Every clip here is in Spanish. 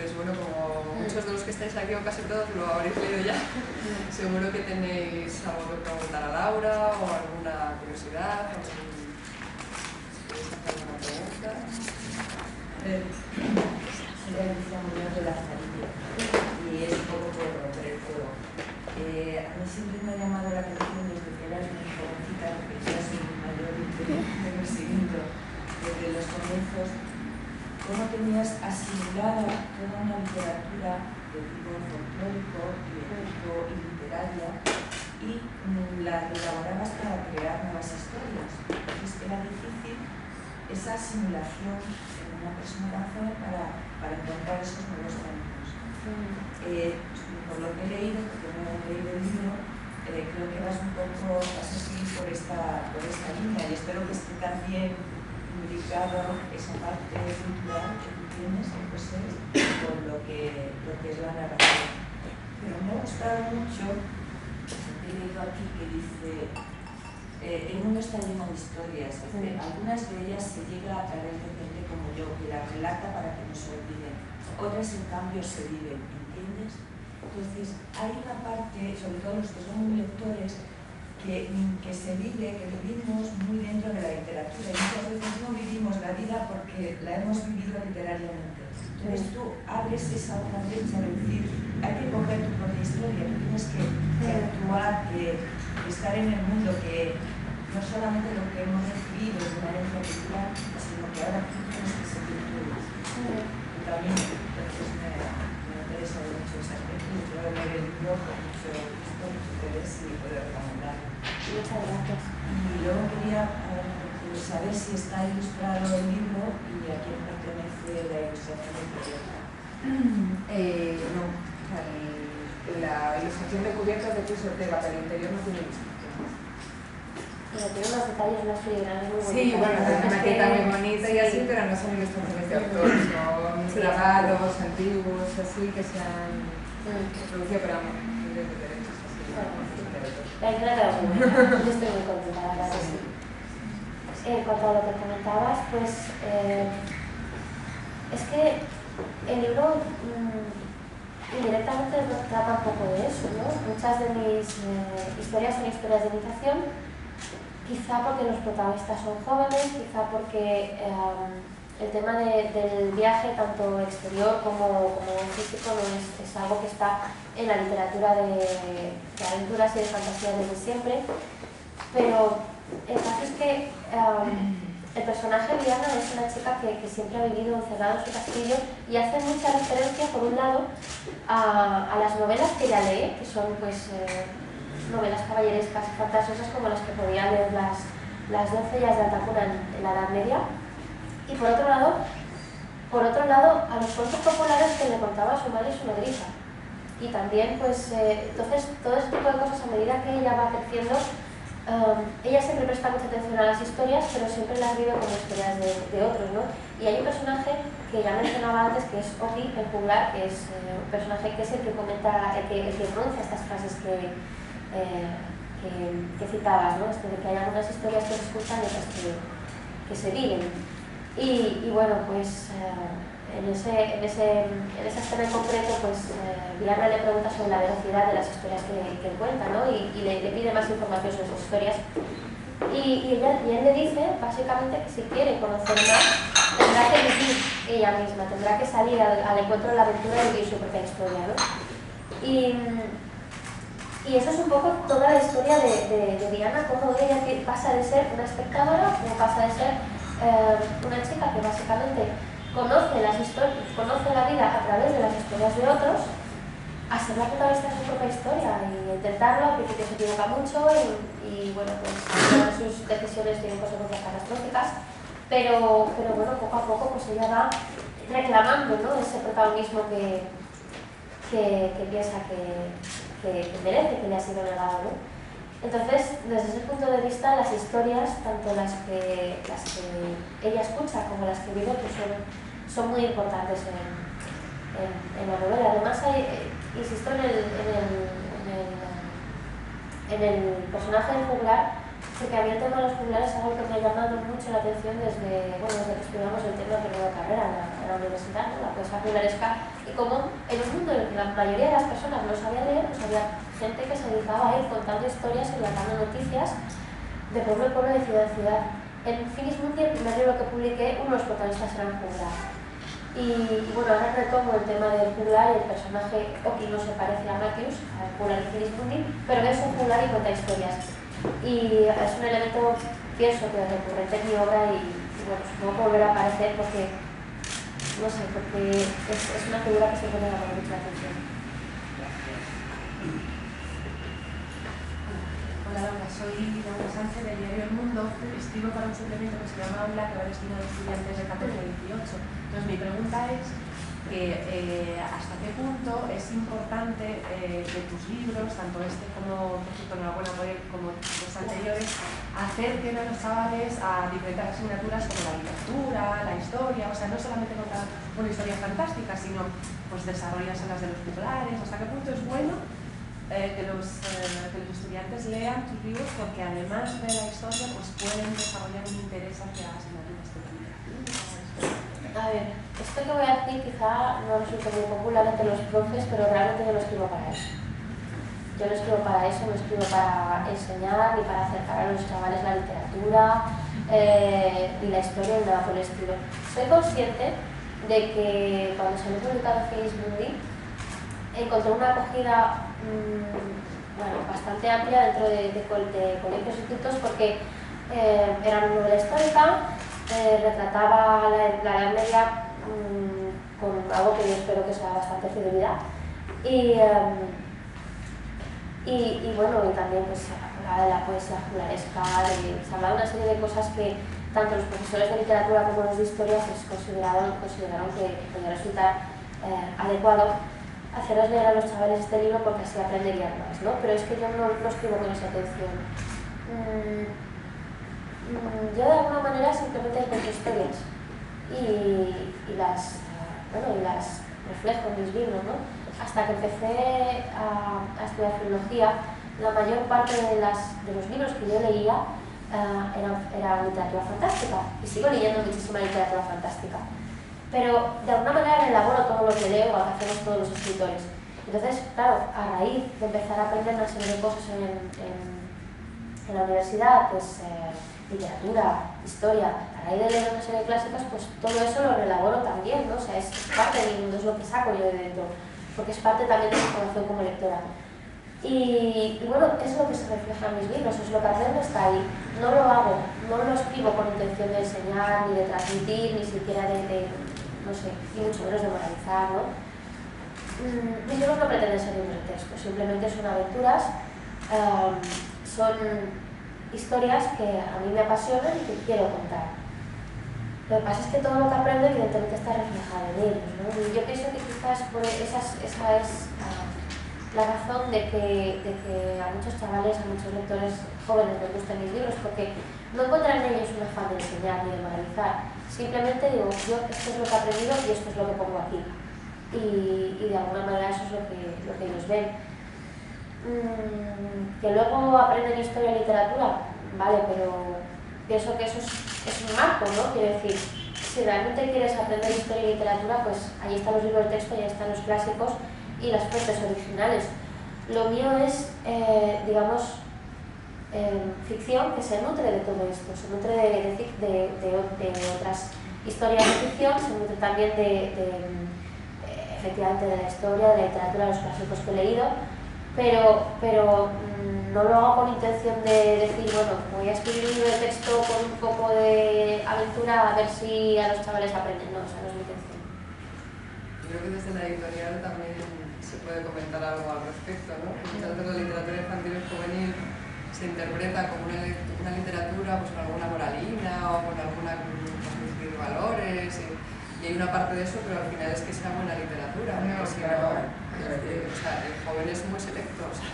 pues bueno, como muchos de los que estáis aquí o casi todos lo habréis leído ya, seguro que tenéis algo que preguntar a Laura o alguna curiosidad, si queréis hacer alguna pregunta. La Alicia Muñoz de Lazarillo, y es un poco por romper el juego. A mí siempre me ha llamado la atención desde que eras muy jovencita, porque ya soy mayor y te vengo siguiendo desde los comienzos, cómo tenías asimilada toda una literatura de tipo folclórico y de tipo literaria y la elaborabas para crear nuevas historias. Entonces era difícil esa asimilación en una persona tan joven para encontrar esos nuevos caminos. Por lo que he leído, porque no he leído el libro, creo que vas a seguir por esta línea, y espero que esté también indicado esa parte cultural que tú tienes, que posees, con lo que es la narración. Pero me ha gustado mucho, he leído aquí que dice: el mundo está lleno de historias, algunas de ellas se llega a través de gente como yo, que las relata para que no se olviden, otras en cambio se viven, ¿entiendes? Entonces hay una parte, sobre todo los que son muy lectores, que se vive, que vivimos muy dentro de la literatura, y muchas veces no vivimos la vida porque la hemos vivido literariamente. Entonces tú abres esa otra brecha de decir, hay que coger tu propia historia, tú tienes que actuar, que estar en el mundo, que no solamente lo que hemos recibido de una herencia cultural, sino que ahora tú tienes que seguir tú. Y también entonces me ha interesado mucho ese aspecto, y quiero leer el libro con mucho gusto, mucho interés y poder recomendarlo. Muchas gracias. Y luego quería saber si está ilustrado el libro y a quién pertenece la ilustración del proyecto. No, la ilustración de cubiertas de Chris Ortega, pero el interior no tiene ilustración. Pero tiene unos detalles, unas filigranas muy bonitas. Sí, bueno, es una maqueta muy bonita y así, pero no son ilustraciones de autor, son grabados antiguos, así, que se han producido, pero vamos, de derechos así. La idea yo estoy muy contenta, la verdad. Sí. En cuanto a lo que comentabas, pues es que el libro indirectamente trata un poco de eso, ¿no? Muchas de mis historias son historias de iniciación, quizá porque los protagonistas son jóvenes, quizá porque el tema del viaje, tanto exterior como físico, no es algo que está en la literatura de aventuras y de fantasía desde siempre, pero el caso es que el personaje Diana es una chica que siempre ha vivido encerrada en su castillo y hace mucha referencia, por un lado, a las novelas que ella lee, que son pues novelas caballerescas y fantasiosas como las que podía leer las doncellas de Alta Cuna en la Edad Media, y por otro lado a los cuentos populares que le contaba su madre y su nodriza. Y también pues entonces todo ese tipo de cosas, a medida que ella va creciendo, ella siempre presta mucha atención a las historias, pero siempre las vive como historias de otros, ¿no? Y hay un personaje que ya mencionaba antes, que es Oki, el juglar, que es un personaje que es el que comenta, el que pronuncia estas frases que citabas, ¿no? Esto de que hay algunas historias que se escuchan y otras que se viven. Y bueno, pues en esa escena en concreto, pues Diana le pregunta sobre la veracidad de las historias que él cuenta, ¿no? Y le pide más información sobre sus historias. Y él le dice, básicamente, que si quiere conocer más, tendrá que vivir ella misma, tendrá que salir al encuentro de la aventura y vivir su propia historia, ¿no? Y eso es un poco toda la historia de Diana, cómo ella pasa de ser una espectadora, cómo pasa de ser una chica que básicamente conoce la vida a través de las historias de otros, a ser la protagonista de su propia historia y intentarlo. Al principio se equivoca mucho y bueno, pues sus decisiones tienen consecuencias catastróficas, pero bueno, poco a poco pues ella va reclamando, ¿no?, ese protagonismo que piensa que merece, que le ha sido negado, ¿no? Entonces, desde ese punto de vista, las historias, tanto las que ella escucha como las que vive, pues son muy importantes en la novela. Además, insisto en el personaje del juglar, porque a mí el tema de los juglares es algo que me ha llamado mucho la atención desde que estudiamos el tema de la carrera en la universidad, ¿no? La poesía juglaresca, y como en un mundo en el que la mayoría de las personas no sabía leer, pues había gente que se dedicaba a ir contando historias y relatando noticias de pueblo en pueblo, de ciudad en ciudad. En Finis Mundi, el primer libro que publiqué, uno de los protagonistas era un juglar. Y bueno, ahora retomo el tema del juglar, y el personaje Oki no se parece a Matthews, al juglar de Finis Mundi, pero es un juglar y cuenta historias. Y es un elemento, pienso, que es recurrente en mi obra, y bueno, supongo que volverá a aparecer porque, no sé, porque es una figura que siempre me llama mucho la atención. Hola Laura, soy Laura Sánchez del diario El Mundo. Escribo para un suplemento que se llama Habla, que va destinado a estudiantes de 14 a 18. Entonces mi pregunta es que hasta qué punto es importante que tus libros, tanto este como por cierto Enhorabuena por él, como los anteriores, acerquen a los chavales a diferentes asignaturas como la literatura, la historia, o sea, no solamente contar una historia fantástica, sino pues desarrollarse las de los juglares. ¿Hasta qué punto es bueno que los estudiantes lean tus libros, porque además de la historia pues pueden desarrollar un interés hacia asignaturas de literatura? A ver, esto que voy a decir quizá no resulta muy popular entre los profes, pero realmente yo lo escribo para eso. Yo lo escribo para eso, no escribo para enseñar ni para acercar a los chavales la literatura ni la historia ni nada por el estilo. Soy consciente de que cuando se me ha publicado Finis Mundi encontré una acogida bastante amplia dentro de colegios e institutos, porque era una novela histórica, retrataba la Edad Media con algo que yo espero que sea bastante fidelidad, y también pues hablaba de la poesía juglaresca, se hablaba de una serie de cosas que tanto los profesores de literatura como los de historia pues, consideraron que podía resultar adecuado hacerles leer a los chavales este libro, porque así aprenderían más, ¿no? Pero es que yo no lo escribo con esa intención. Yo de alguna manera simplemente cuento historias y las reflejo en mis libros, ¿no? Hasta que empecé a estudiar filología, la mayor parte de los libros que yo leía era literatura fantástica, y sigo leyendo muchísima literatura fantástica. Pero de alguna manera elaboro todo lo que leo, lo que hacemos todos los escritores. Entonces, claro, a raíz de empezar a aprender una serie de cosas en la universidad, pues literatura, historia, a raíz de leer una serie de clásicos, pues todo eso lo elaboro también, ¿no? O sea, es parte de mi mundo, es lo que saco yo de dentro, porque es parte también de mi formación como lectora. Y bueno, es lo que se refleja en mis libros, es lo que aprendo, está ahí. No lo hago, no lo escribo con intención de enseñar, ni de transmitir, ni siquiera no sé, ni mucho menos de moralizar, ¿no? Mis libros no pretenden ser libros de texto, simplemente son aventuras, son historias que a mí me apasionan y que quiero contar. Lo que pasa es que todo lo que aprendo evidentemente está reflejado en ellos, ¿no? Y yo pienso que quizás esa es la razón de que a muchos chavales, a muchos lectores jóvenes les gusten mis libros, porque no encuentran en ellos un afán de enseñar ni de moralizar. Simplemente digo, yo esto es lo que he aprendido y esto es lo que pongo aquí. Y de alguna manera eso es lo que ellos ven. Que luego aprenden historia y literatura, vale, pero pienso que eso es un marco, ¿no? Quiero decir, si realmente quieres aprender historia y literatura, pues ahí están los libros de texto, ahí están los clásicos y las fuentes originales. Lo mío es, ficción que se nutre de todo esto, se nutre de otras historias de ficción, se nutre también efectivamente de la historia, de la literatura, de los clásicos que he leído, pero no lo hago con intención de decir, bueno, voy a escribir un libro de texto con un poco de aventura a ver si a los chavales aprenden. No, esa no es mi intención. Yo creo que desde la editorial también se puede comentar algo al respecto, ¿no? Muchas veces la literatura infantil y juvenil se interpreta como una literatura pues, con alguna moralina o con alguna transmisión de valores, y hay una parte de eso, pero al final es que sea buena literatura, ¿no? Si no, el joven es muy selecto, o sea,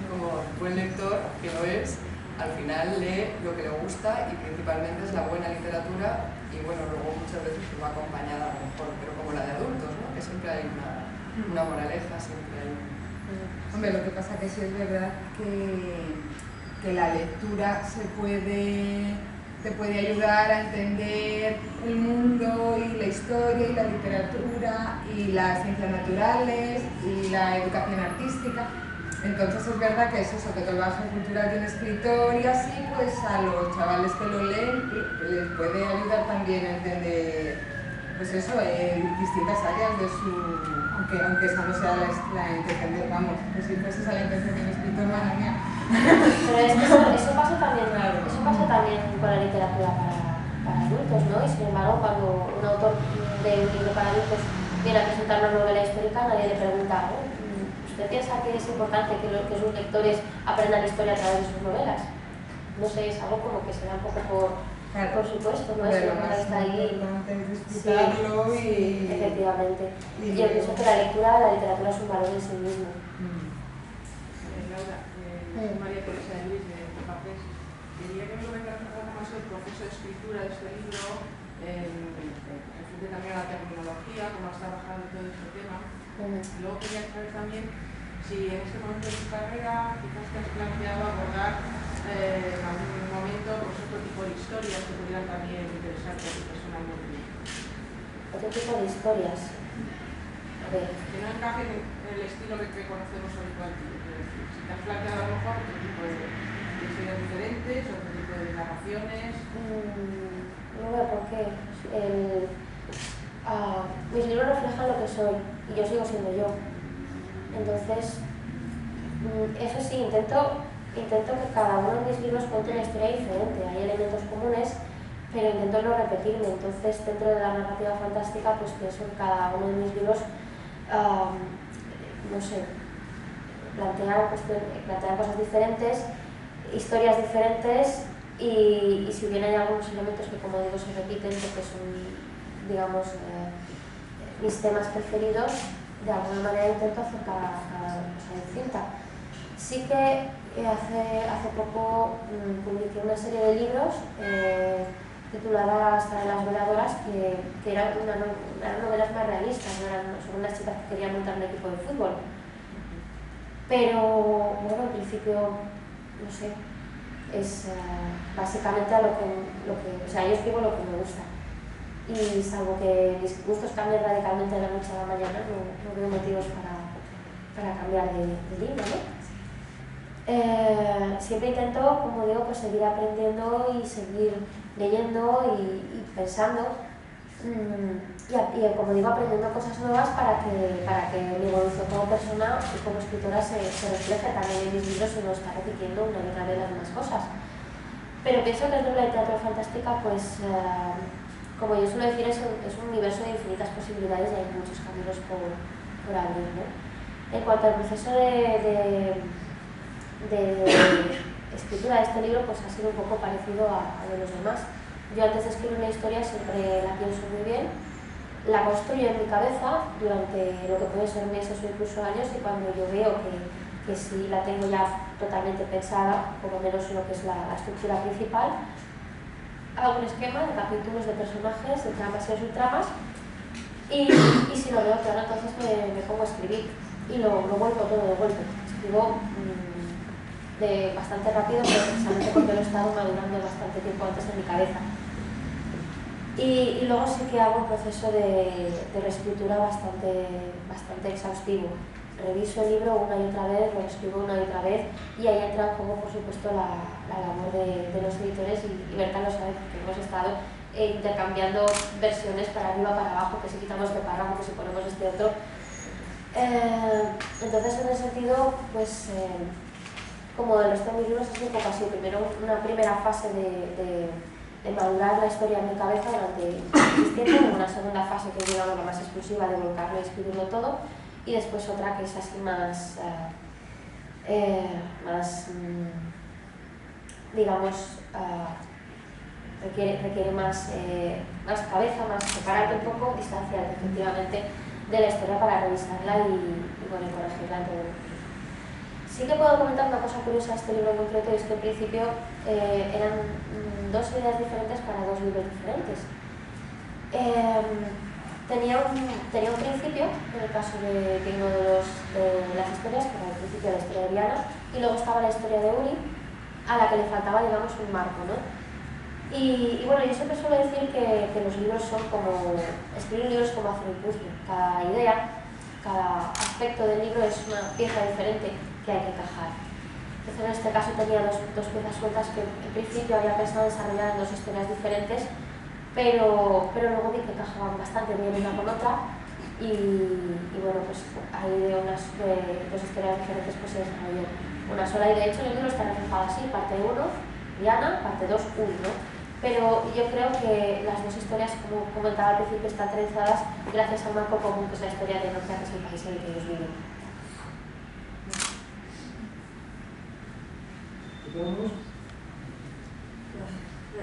como buen lector, que lo es, al final lee lo que le gusta y principalmente es la buena literatura, y bueno, luego muchas veces pues, va acompañada a lo mejor, pero como la de adultos, ¿no? Que siempre hay una moraleja, siempre hay... Hombre, lo que pasa que sí es verdad que que la lectura te puede ayudar a entender el mundo y la historia y la literatura y las ciencias naturales y la educación artística. Entonces es verdad que es eso, que todo el bagaje cultural de un escritor y así, pues a los chavales que lo leen les puede ayudar también a entender, pues eso, distintas áreas de su... aunque esa no sea la intención de, vamos, que si fuese esa la intención del escritor, madre mía. Pero es que eso pasa también con la literatura para adultos, ¿no? Y sin embargo, cuando un autor de un libro para adultos viene a presentar una novela histórica, nadie le pregunta, ¿usted piensa que es importante que sus lectores aprendan historia a través de sus novelas? No sé, es algo como que se da un poco por supuesto, ¿no? Es una está ahí. Sí, y... efectivamente. Y yo pienso que la literatura es un valor en sí mismo. Laura, María Teresa de Luis de Papés, quería que me comentaras un poco más el proceso de escritura de este libro, frente también a la terminología, cómo has trabajado todo este tema. Luego quería saber también si en este momento de tu carrera quizás te has planteado abordar en algún momento pues, otro tipo de historias que pudieran también interesarte a ti personalmente. Otro tipo de historias. A ver. Que no encajen en el estilo que conocemos habitualmente. Si te has planteado a lo mejor otro tipo de historias diferentes, otro tipo de narraciones. No veo por qué. Mis libros reflejan lo que soy y yo sigo siendo yo. Entonces, eso sí, intento que cada uno de mis libros cuente una historia diferente. Hay elementos comunes, pero intento no repetirme. Entonces, dentro de la narrativa fantástica, pues pienso que cada uno de mis libros, no sé, plantean cosas diferentes, historias diferentes y si bien hay algunos elementos que, como digo, se repiten porque son, digamos, mis temas preferidos, de alguna manera intento hacer cada cosa distinta. Sí que hace poco publiqué una serie de libros tituladas Las veladoras, que eran novelas más realistas, no eran sobre unas chicas que querían montar un equipo de fútbol. Pero, bueno, al principio, no sé, es básicamente a lo que, o sea, yo escribo lo que me gusta. Y salvo que mis gustos cambien radicalmente de la noche a la mañana, no veo motivos para cambiar de libro, ¿no? Siempre intento, como digo, pues seguir aprendiendo y seguir leyendo y pensando y como digo, aprendiendo cosas nuevas para que mi evolución como persona y como escritora se refleje también en mis libros y no está repitiendo una y otra vez las mismas cosas. Pero pienso que dentro de la literatura fantástica, pues como yo suelo decir, es un universo de infinitas posibilidades y hay muchos caminos por abrir, ¿no? En cuanto al proceso de escritura de este libro, pues ha sido un poco parecido a de los demás. Yo antes de escribir una historia siempre la pienso muy bien, la construyo en mi cabeza durante lo que puede ser meses o incluso años, y cuando yo veo que sí la tengo ya totalmente pensada, por lo menos lo que es la estructura principal, hago un esquema de capítulos, de personajes, de tramas y subtramas, y si lo veo claro, entonces me pongo a escribir y lo vuelvo todo de vuelta. Escribo bastante rápido, pero precisamente porque lo he estado madurando bastante tiempo antes en mi cabeza. Y luego sí que hago un proceso de reescritura bastante exhaustivo. Reviso el libro una y otra vez, lo escribo una y otra vez, y ahí entra como, por supuesto, la labor de los editores, y Berta lo sabe porque hemos estado intercambiando versiones para arriba, para abajo, que si quitamos este párrafo, que si ponemos este otro. Entonces, en ese sentido, pues como el resto de mis libros, es un poco así. Primero una primera fase de madurar la historia en mi cabeza durante X tiempo, una segunda fase que es, digamos, la más exclusiva, de volcarlo y escribirlo todo, y después otra que es así más digamos, requiere más cabeza, más separarte un poco, distanciarte efectivamente de la historia para revisarla y bueno, corregirla en todo. Sí que puedo comentar una cosa curiosa de este libro en concreto, y es que al principio eran dos ideas diferentes para dos libros diferentes. Tenía un principio, en el caso de uno de las historias, que era el principio de la historia de Diana, y luego estaba la historia de Uri, a la que le faltaba, digamos, un marco, ¿no? Y bueno, yo siempre suelo decir que los libros son como, escribir un libro es como hacer un puzzle. Cada idea, cada aspecto del libro es una pieza diferente que hay que encajar. Entonces en este caso tenía dos piezas sueltas que en principio había pensado desarrollar en dos historias diferentes, pero luego vi que encajaban bastante bien una con otra y bueno, pues ahí de dos historias diferentes pues se desarrolló una sola y de hecho el libro está reflejado así, parte 1, Diana, parte 2, Uri, ¿no? Pero yo creo que las dos historias, como comentaba al principio, están aterrizadas gracias a un marco común, que es la historia de Nokia, que es el país en el que ellos viven.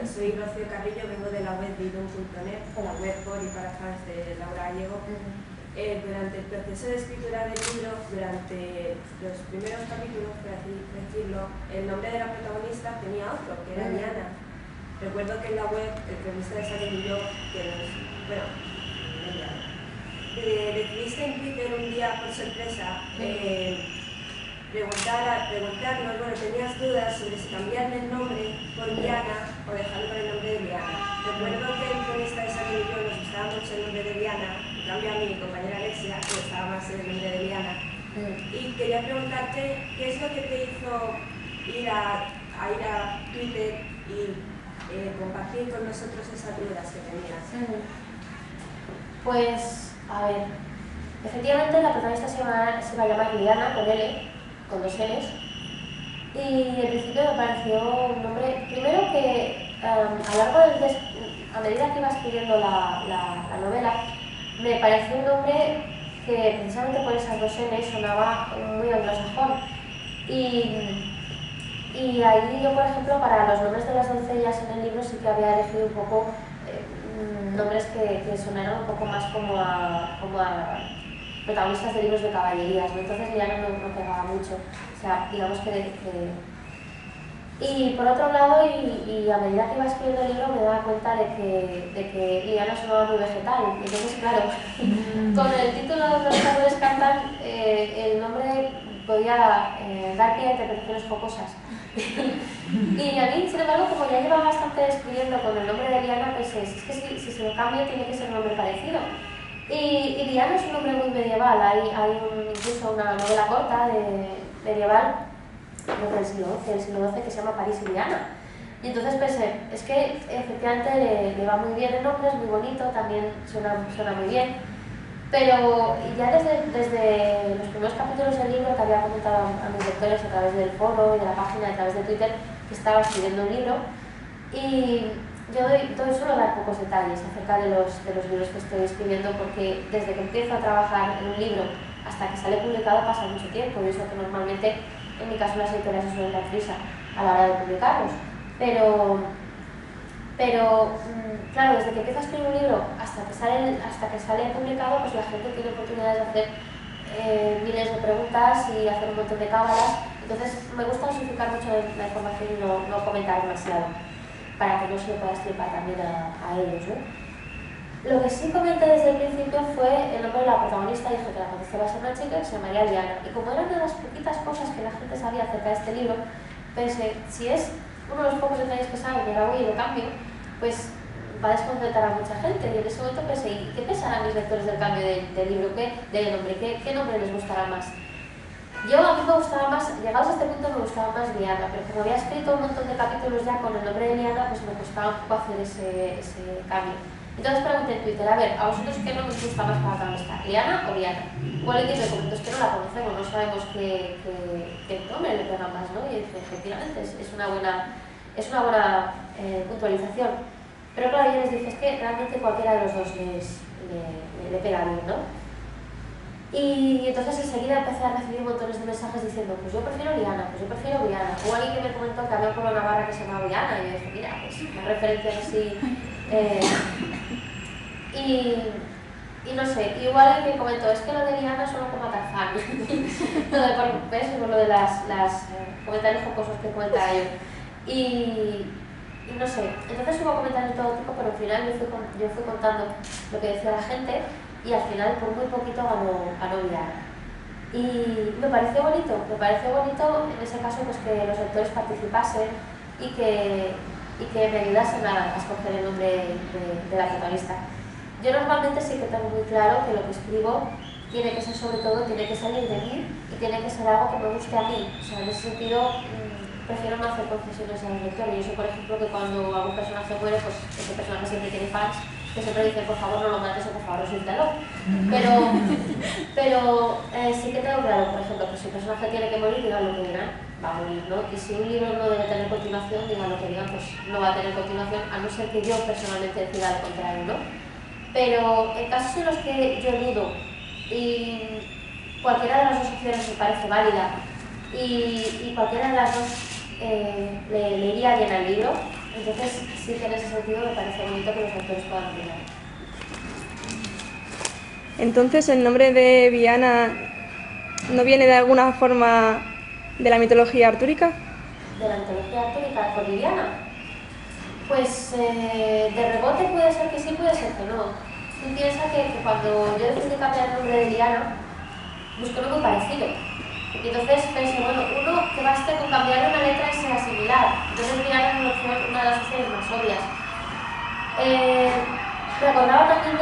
Soy Rocío Carrillo, vengo de la web Bidum.net, la web por y para fans de Laura Gallego. Durante el proceso de escritura del libro, durante los primeros capítulos, por así decirlo, el nombre de la protagonista tenía otro, que era Diana. Recuerdo que en la web, el periodista de Salen y yo, decidiste en Twitter un día por sorpresa preguntarnos, bueno, tenías dudas sobre si cambiarle el nombre por Diana o dejarlo con el nombre de Diana. Recuerdo que el periodista de Salen y yo nos gustaba mucho el nombre de Diana, en cambio a mi compañera Alexia le gustaba más el nombre de Diana. Y quería preguntarte qué es lo que te hizo ir a Twitter y compartir con nosotros esas dudas que tenías. Pues, a ver, efectivamente la protagonista se va a llamar Liana, con L, con 2 L's, y en principio me pareció un nombre, primero que a medida que iba escribiendo la novela, me pareció un nombre que precisamente por esas 2 L's sonaba muy anglosajón. Y ahí yo, por ejemplo, para los nombres de las doncellas en el libro sí que había elegido un poco nombres que sonaran un poco más como a protagonistas de libros de caballerías, ¿no? Entonces Liana no pegaba mucho, o sea, digamos que... Y por otro lado, y a medida que iba escribiendo el libro me daba cuenta de que Liana sonaba muy vegetal, entonces claro, con el título de Los árboles cantan, el nombre podía dar pie a interpretaciones jocosas. Y a mí, sin embargo, como ya llevaba bastante escribiendo con el nombre de Diana, pensé, es que si se lo cambio tiene que ser un nombre parecido. Y Diana es un nombre muy medieval, hay incluso una novela corta medieval, no del siglo XII, que se llama París y Diana. Y entonces pensé, es que efectivamente le va muy bien el nombre, es muy bonito, también suena muy bien. Pero ya desde los primeros capítulos del libro que había comentado a mis lectores a través del foro y de la página, a través de Twitter, que estaba escribiendo un libro, y yo suelo dar pocos detalles acerca de los libros que estoy escribiendo, porque desde que empiezo a trabajar en un libro hasta que sale publicado pasa mucho tiempo, y eso que normalmente, en mi caso, las editoriales se suelen dar prisa a la hora de publicarlos. Pero claro, desde que empiezo a escribir un libro hasta que sale publicado, pues la gente tiene oportunidades de hacer miles de preguntas y hacer un montón de cábalas. Entonces me gusta dosificar mucho la información y no comentar demasiado, para que no se le pueda explicar también a ellos, ¿no? Lo que sí comenté desde el principio fue el nombre de la protagonista. Dije que la conocí a ser una chica que se llamaría Liana. Y como era una de las poquitas cosas que la gente sabía acerca de este libro, pensé, si es uno de los pocos detalles que saben y ahora voy y lo cambio, pues va a desconcertar a mucha gente. Y en ese momento pensé, ¿y qué pensarán mis lectores del cambio del libro? ¿Del nombre? ¿Qué nombre les gustará más? A mí me gustaba más, llegados a este punto me gustaba más Liana, pero como había escrito un montón de capítulos ya con el nombre de Liana, pues me costaba un poco hacer ese cambio. Entonces pregunté en Twitter, a ver, ¿a vosotros qué nombre os gusta más para protagonista? ¿Liana o Liana? Igual alguien me comentó, es que no la conocemos, no sabemos qué nombre le pega más, ¿no? Y dije, efectivamente, es una buena puntualización. Pero claro, yo les dije, es que realmente cualquiera de los dos le pega bien, ¿no? Y entonces enseguida empecé a recibir montones de mensajes diciendo, pues yo prefiero Liana, pues yo prefiero Viana. Hubo alguien que me comentó que había un pueblo navarra que se llama Viana, y yo dije, mira, pues una referencia así. Y no sé, igual alguien me comentó, es que lo de Liana suena como a Tarzán. Lo de las comentarios jocosos que comenta yo. Y no sé, entonces hubo comentarios de todo tipo, pero al final yo fui contando lo que decía la gente y al final por muy poquito ganó Viana. Y me pareció bonito en ese caso pues que los lectores participasen y que me ayudasen a escoger el nombre de la protagonista. Yo normalmente sí que tengo muy claro que lo que escribo tiene que ser, sobre todo, tiene que salir de mí y tiene que ser algo que me guste a mí. O sea, en ese sentido prefiero no hacer concesiones al lector. Yo sé, por ejemplo, que cuando algún personaje muere, pues ese personaje siempre tiene fans que siempre dicen, por favor no lo mates o por favor resúltalo. Pero sí que tengo claro, por ejemplo, que si un personaje tiene que morir, digan lo que digan, va a morir, ¿no? Y si un libro no debe tener continuación, digan lo que digan, pues no va a tener continuación, a no ser que yo personalmente decida lo contrario, ¿no? Pero en casos en los que yo dudo y cualquiera de las dos opciones me parece válida y cualquiera de las dos le iría bien al libro, entonces sí que en ese sentido me parece bonito que los autores puedan opinar. Entonces, ¿el nombre de Viana no viene de alguna forma de la mitología artúrica? ¿De la mitología artúrica por Viana? Pues de rebote puede ser que sí, puede ser que no. Tú piensas que cuando yo decidí cambiar el nombre de Diana, busqué uno muy parecido. Y entonces pensé, bueno, uno que baste con cambiar una letra y sea similar. Entonces Diana es una de las opciones más obvias. Me acordaba también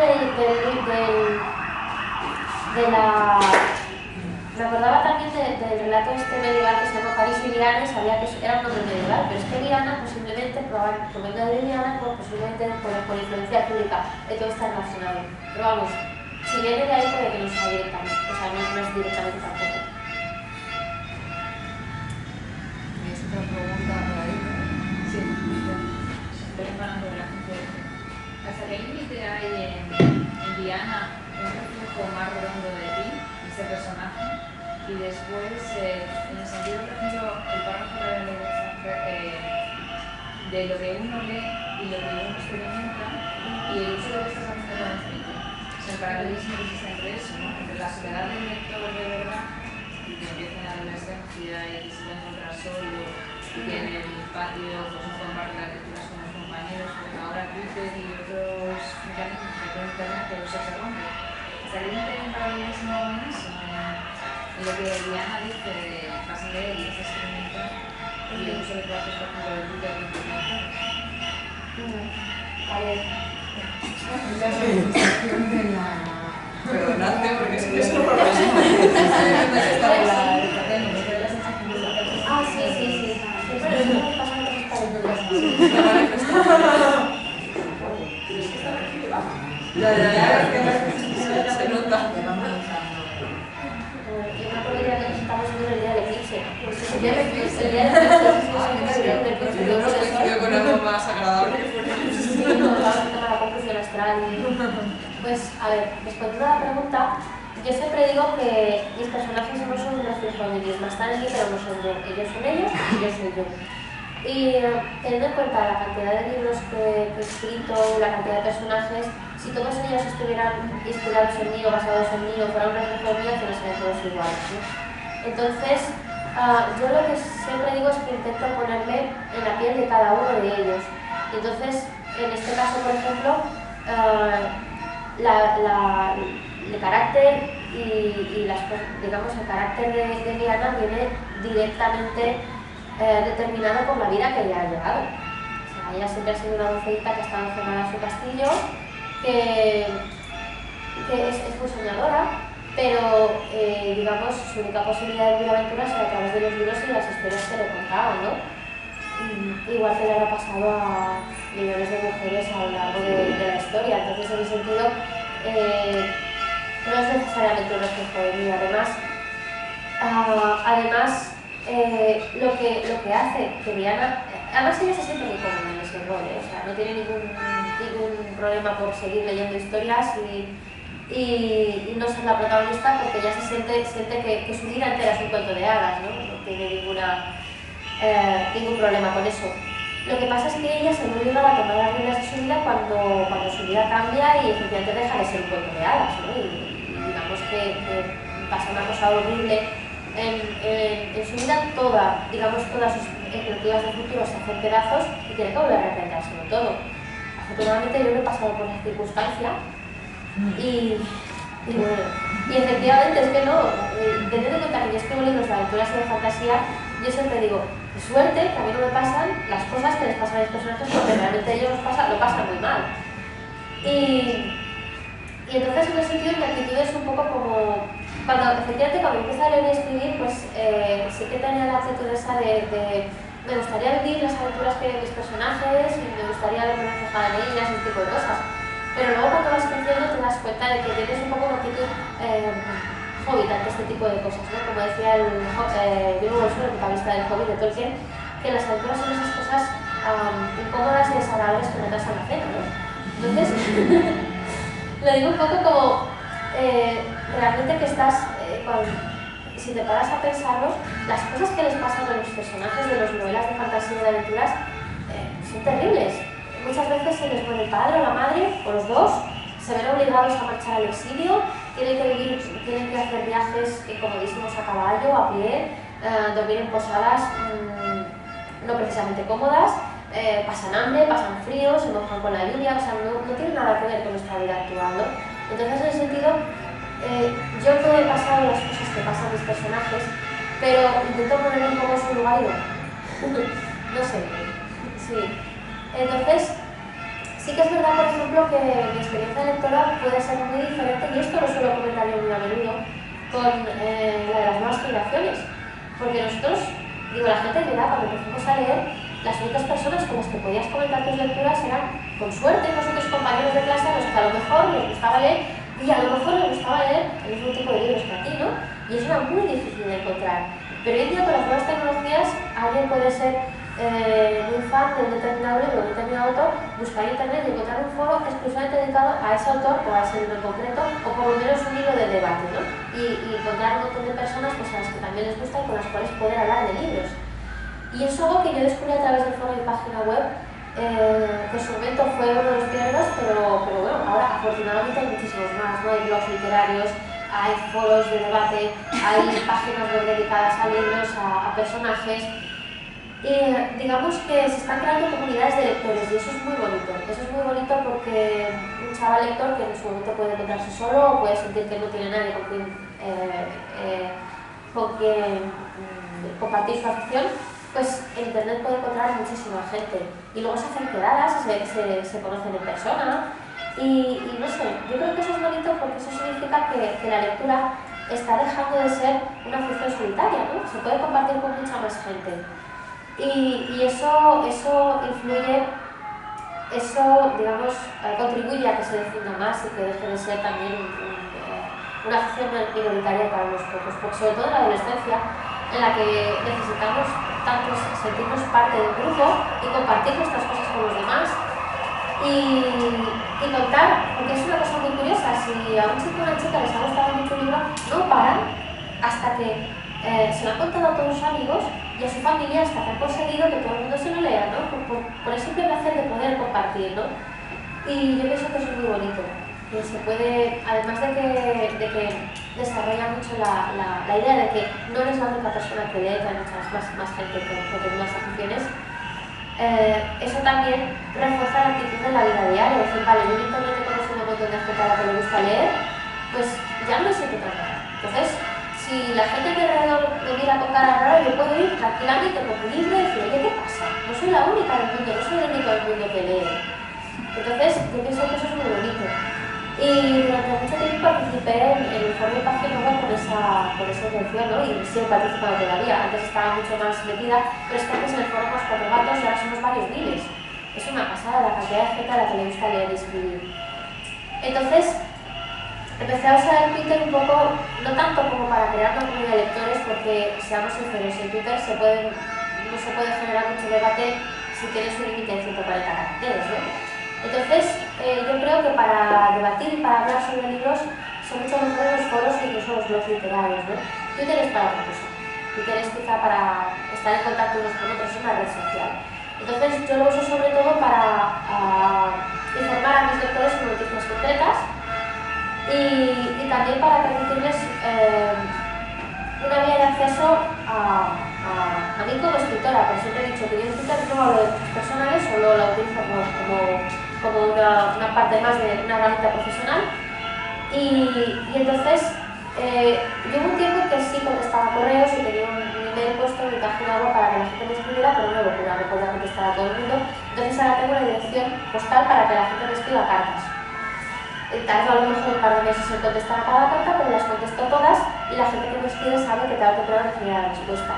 me acordaba también del relato este medieval que se llama París y Viana y sabía que era un nombre medieval, pero es que Viana posiblemente, probablemente de Viana, pues posiblemente por influencia pública, todo está relacionado. Pero vamos, si viene de ahí puede que no sea directamente, o sea, no es directamente tampoco. ¿Tienes otra pregunta por ahí? Sí. ¿Hasta qué límite hay en Diana un reflejo más redondo de ti, ese personaje? Y después, en el sentido, por ejemplo, el párrafo de lo que uno lee y lo que uno experimenta y el uso de lo que estás haciendo con el escrito. O sea, el paralelismo que existe entre eso, ¿no? Entre la soledad del lector de verdad y que empieza en la adolescencia y que se va a encontrar solo y que en el patio pues, no comparte las lecturas con los compañeros, porque ahora Twitter y otros mecanismos de internet que los se rompen. ¿Estaría un paralelismo en eso? En lo que Diana dice de vas a leer y vas a experimentar y el uso de clases, por ejemplo, de Twitter y internet. A ver. La sensación de la... Perdonadme, porque es que es un problema. Ah, sí. Siempre lo que pasa es que Ya, se nota. Yo me acuerdo ya que nos estamos viendo el día del eclipse. El día del eclipse. Yo no coincido con algo más agradable que fue el Sí, no, la conclusión astral. Pues, a ver, respondiendo a la pregunta, yo siempre digo que mis personajes no son un reflejo de mí misma, están en mí, pero no son yo. Ellos son ellos y yo soy yo. Y teniendo en cuenta la cantidad de libros que he escrito, la cantidad de personajes, si todos ellos estuvieran inspirados en mí o basados en mí o fueran un reflejo mío, que no serían todos iguales, ¿no? Entonces, yo lo que siempre digo es que intento ponerme en la piel de cada uno de ellos. Entonces, en este caso, por ejemplo, el carácter y digamos, el carácter de Diana viene directamente determinado por la vida que ella ha llevado. O sea, ella siempre ha sido una doncellita que ha estado encerrada en su castillo, que es muy soñadora, pero digamos, su única posibilidad de vivir aventuras era a través de los libros y las historias que le contaban, ¿no? Igual que le habrá pasado a millones de mujeres a lo largo de la historia. Entonces, en ese sentido, no es necesariamente un reflejo de mí. Además, lo que hace que Diana, además ella se siente muy cómoda en ese rol, o sea, no tiene ningún problema por seguir leyendo historias y no ser la protagonista, porque ella se siente que su vida entera es un cuento de hadas, no tiene ningún problema con eso. Lo que pasa es que ella se ve obligada a tomar las riendas de su vida cuando su vida cambia y efectivamente deja de ser un cuento de hadas, ¿no? Y digamos que pasa una cosa horrible en su vida, todas sus expectativas de futuro se hacen pedazos y tiene que volver a replanteárselo todo. Afortunadamente yo no he pasado por esa circunstancia y bueno, Y efectivamente es que no, teniendo en cuenta que yo escribo libros de aventuras y de fantasía, yo siempre digo, qué suerte que a mí no me pasan las cosas que les pasan a mis personajes, porque realmente ellos lo pasan muy mal. Y entonces en ese sentido mi actitud es un poco como, efectivamente cuando empiezo a leer y escribir, pues sí que tenía la actitud esa de me gustaría vivir las aventuras que viven mis personajes y me gustaría verme reflejada en ellas, ese tipo de cosas. Pero luego cuando vas creciendo te das cuenta de que tienes un poco una actitud hobbit ante este tipo de cosas, ¿no? Como decía el Bilbo Bolsón, el protagonista del Hobbit de Tolkien, que las aventuras son esas cosas incómodas y desagradables que notas a la cena, ¿no? Entonces, lo digo un poco como realmente que estás, si te paras a pensarlo, las cosas que les pasan a los personajes de las novelas de fantasía y de aventuras son terribles. Muchas veces se les muere el padre o la madre, o los dos, se ven obligados a marchar al exilio, tienen que hacer viajes comodísimos a caballo, a pie, dormir en posadas no precisamente cómodas, pasan hambre, pasan frío, se mojan con la lluvia, o sea, no tiene nada que ver con nuestra vida actual, ¿no? Entonces, en ese sentido, yo no he pasado las cosas que pasan mis personajes, pero intento ponerme un poco en su lugar y no sé, sí. Entonces, sí que es verdad, por ejemplo, que mi experiencia lectora puede ser muy diferente, y esto lo suelo comentar yo muy a menudo, con la de las nuevas generaciones. Porque nosotros, digo, la gente de edad, cuando empezamos a leer, las únicas personas con las que podías comentar tus lecturas eran, con suerte, nosotros compañeros de clase a los que a lo mejor les gustaba leer, y a lo mejor les gustaba leer el mismo tipo de libros que a ti, ¿no? Y eso era muy difícil de encontrar. Pero hoy en día, con las nuevas tecnologías, alguien puede ser muy fan de un determinado libro, de un determinado autor, buscar en internet y encontrar un foro exclusivamente dedicado a ese autor o a ese libro en concreto, o por lo menos un hilo de debate, ¿no? Y encontrar un montón de personas pues, a las que también les gusta y con las cuales poder hablar de libros. Y es algo que yo descubrí a través del foro de página web, que en su momento fue uno de los pioneros, pero bueno, ahora afortunadamente hay muchísimos más, ¿no? Hay blogs literarios, hay foros de debate, hay páginas web dedicadas a libros, a personajes. Digamos que se están creando comunidades de lectores y eso es muy bonito. Eso es muy bonito porque un chaval lector que en su momento puede encontrarse solo o puede sentir que no tiene nadie con quien compartir su afición, pues en internet puede encontrar muchísima gente. Y luego se hacen quedadas, se conocen en persona y no sé, yo creo que eso es bonito porque eso significa que la lectura está dejando de ser una afición solitaria, ¿no? Se puede compartir con mucha más gente. Y eso influye, digamos, contribuye a que se difunda más y que deje de ser también una afición minoritaria para los pocos, porque sobre todo en la adolescencia, en la que necesitamos tanto sentirnos parte del grupo y compartir nuestras cosas con los demás y contar, porque es una cosa muy curiosa, si a un chico o una chica les ha gustado mucho un libro, no paran hasta que se lo han contado a todos sus amigos y a su familia hasta que han conseguido que todo el mundo se lo lea, ¿no? Por el simple placer de poder compartir, ¿no? Y yo pienso que eso es muy bonito, que se puede, además de que desarrolla mucho la idea de que no eres la única persona que lee, que hay muchas más gente con más aficiones, eso también refuerza la actitud de la vida diaria, es decir, vale, yo en internet he conocido un montón de gente a la que le gusta leer, pues ya no me siento tan rara. Entonces, si la gente de alrededor me mira con cara rara, yo puedo ir tranquilamente con mi libro y decir, oye, ¿qué pasa? No soy la única del mundo, no soy el único del mundo que lee. Entonces, yo pienso que eso es muy bonito. Y durante mucho tiempo participé en el foro de página web con esa intención, ¿no? Y sigo participando todavía. Antes estaba mucho más metida, pero es que antes en el foro más 4 gatos y ahora somos varios miles. Es una pasada la cantidad de gente a la que le gusta leer y escribir. Entonces, empecé a usar el Twitter un poco, no tanto como para crear una comunidad de lectores, porque seamos sinceros, en Twitter no se puede generar mucho debate si tienes un límite de 140 caracteres, ¿no? Entonces, yo creo que para debatir y para hablar sobre libros son mucho mejores los foros e incluso los blogs literarios, ¿no? Twitter es para otra cosa. Twitter es quizá para estar en contacto unos con otros, es una red social. Entonces, yo lo uso sobre todo para informar a mis lectores sobre noticias concretas y también para permitirles una vía de acceso a mí como escritora, porque siempre he dicho que yo en Twitter no hablo de cosas personales, solo la utilizo como una parte más de una herramienta profesional y entonces Yo hubo un tiempo que sí contestaba correos y tenía un email puesto en mi página web para que la gente me escribiera, pero no lo ocurre, no podía contestar a todo el mundo. Entonces ahora tengo una dirección postal para que la gente me escriba cartas. Tardo a lo mejor un par de meses en contestar a cada carta, pero las contesto todas y la gente que me escribe sabe que tarde o temprano recibirá la respuesta.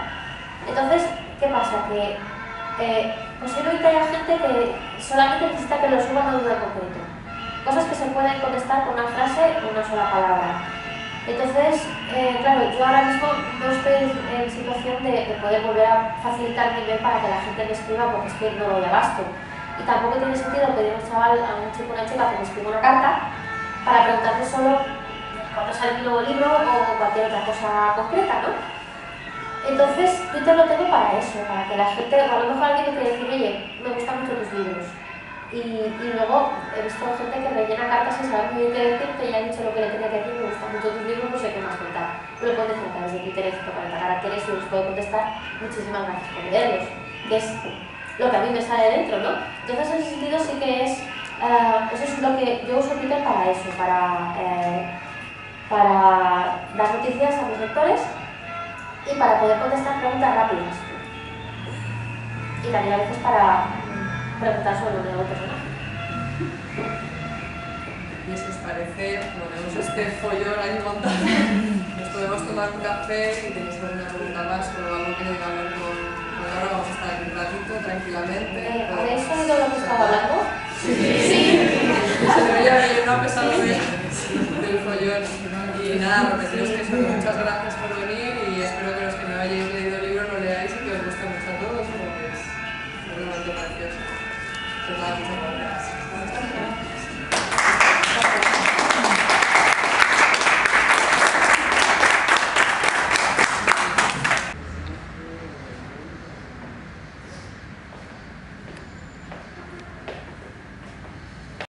Entonces, ¿qué pasa? Que posiblemente haya gente que solamente necesita que lo suban a un en concreto. Cosas que se pueden contestar con una frase o una sola palabra. Entonces, claro, yo ahora mismo no estoy en situación de poder volver a facilitar mi email para que la gente me escriba porque es que no lo doy abasto. Y tampoco tiene sentido pedir a un chaval, a un chico o una chica que me escriba una carta para preguntarle solo cuándo sale mi nuevo libro o cualquier otra cosa concreta, ¿no? Entonces, Twitter lo tengo para eso, para que la gente, o a lo mejor alguien me quiere decir, oye, me gustan mucho tus libros. Y luego he visto gente que rellena cartas sin saber muy bien qué decir, que ya he dicho lo que le tenía que decir, me gustan mucho tus libros, no sé qué más contar. Lo pueden decir a través de Twitter, 140 caracteres y os puedo contestar, muchísimas gracias por leerlos, que es lo que a mí me sale dentro, ¿no? Entonces, en ese sentido sí que es, eso es lo que yo uso Twitter para eso, para dar noticias a mis lectores y para poder contestar preguntas rápidas. Y también a veces para preguntar sobre un nuevo personaje. Y si os parece, ponemos este follón ahí montado. Nos podemos tomar un café y tenéis alguna pregunta más o algo que digamos con ahora vamos a estar aquí un ratito tranquilamente. ¿Habéis oído lo que estaba hablando? Sí. Se debería haber una pesada del follón. Y nada, repetiros que eso, muchas gracias por venir y espero que los que no hayáis leído el libro lo leáis y que os guste mucho a todos porque es realmente precioso. Pues nada, muchas gracias.